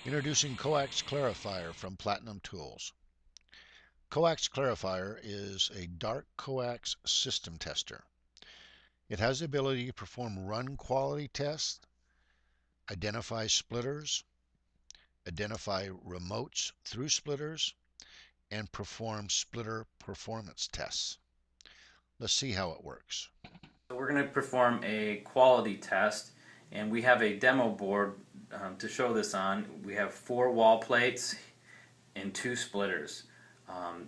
Introducing Coax Clarifier from Platinum Tools. Coax Clarifier is a dark coax system tester. It has the ability to perform run quality tests, identify splitters, identify remotes through splitters, and perform splitter performance tests. Let's see how it works. So we're going to perform a quality test, and we have a demo board to show this on. We have 4 wall plates and 2 splitters.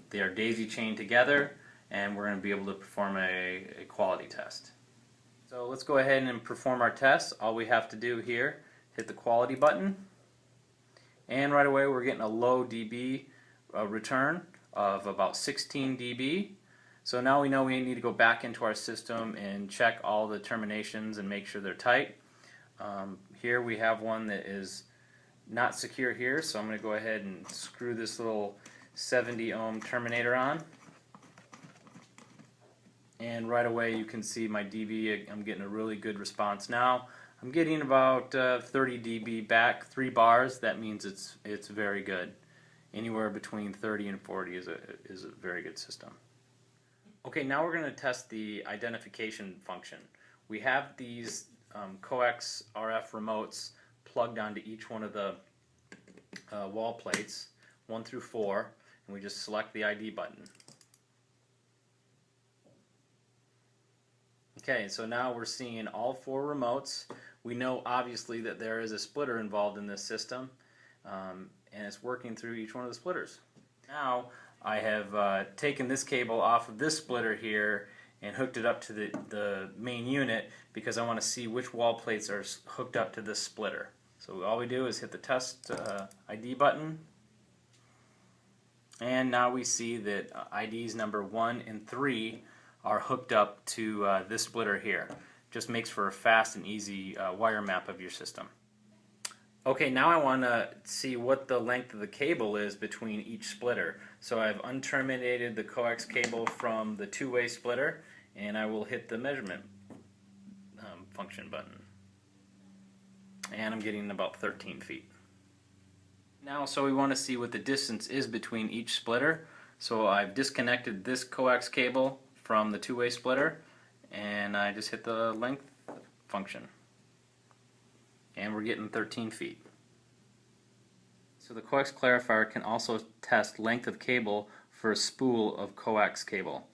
They are daisy chained together, and we're going to be able to perform a quality test. So let's go ahead and perform our test. All we have to do here, hit the quality button, and right away we're getting a low dB return of about 16 dB. So now we know we need to go back into our system and check all the terminations and make sure they're tight. Here we have one that is not secure here, so I'm going to go ahead and screw this little 70 ohm terminator on. And right away you can see my dB, I'm getting a really good response now. I'm getting about 30 dB back, 3 bars. That means it's very good. Anywhere between 30 and 40 is a very good system. Okay, now we're going to test the identification function. We have these Coax RF remotes plugged onto each one of the wall plates, 1 through 4, and we just select the ID button. Okay, so now we're seeing all 4 remotes. We know obviously that there is a splitter involved in this system, and it's working through each one of the splitters. Now I have taken this cable off of this splitter here and hooked it up to the main unit because I want to see which wall plates are hooked up to this splitter. So all we do is hit the test ID button, and now we see that IDs number 1 and 3 are hooked up to this splitter here. Just makes for a fast and easy wire map of your system. Okay, now I want to see what the length of the cable is between each splitter. So I've unterminated the coax cable from the two-way splitter, and I will hit the measurement function button. And I'm getting about 13 feet. Now, so we want to see what the distance is between each splitter. So I've disconnected this coax cable from the two-way splitter, and I just hit the length function. And we're getting 13 feet. So the Coax Clarifier can also test length of cable for a spool of coax cable.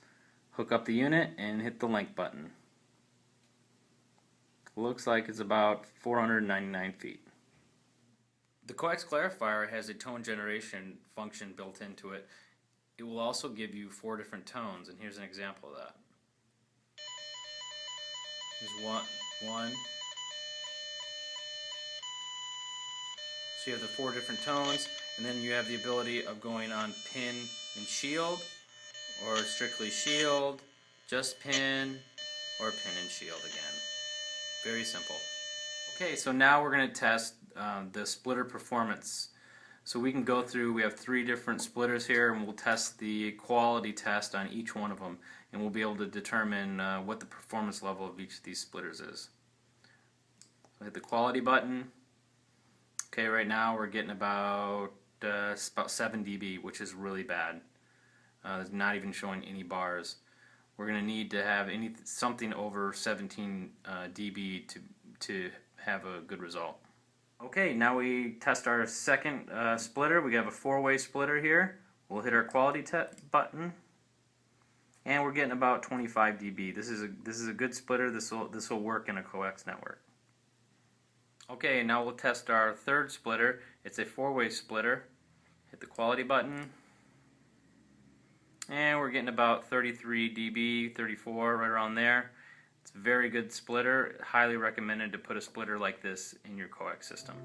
Hook up the unit and hit the length button. Looks like it's about 499 feet. The Coax Clarifier has a tone generation function built into it. It will also give you 4 different tones, and here's an example of that. Here's one. So you have the 4 different tones, and then you have the ability of going on pin and shield, or strictly shield, just pin, or pin and shield again. Very simple. Okay, so now we're going to test the splitter performance. So we can go through, we have 3 different splitters here, and we'll test the quality test on each one of them, and we'll be able to determine what the performance level of each of these splitters is. So hit the quality button. Okay, right now we're getting about 7 dB, which is really bad. It's not even showing any bars. We're going to need to have something over 17 dB to have a good result. Okay, now we test our second splitter. We have a 4-way splitter here. We'll hit our quality button, and we're getting about 25 dB. This is a good splitter. This will work in a coax network. Okay, now we'll test our third splitter. It's a 4-way splitter. Hit the quality button, and we're getting about 33 dB, 34, right around there. It's a very good splitter. Highly recommended to put a splitter like this in your coax system.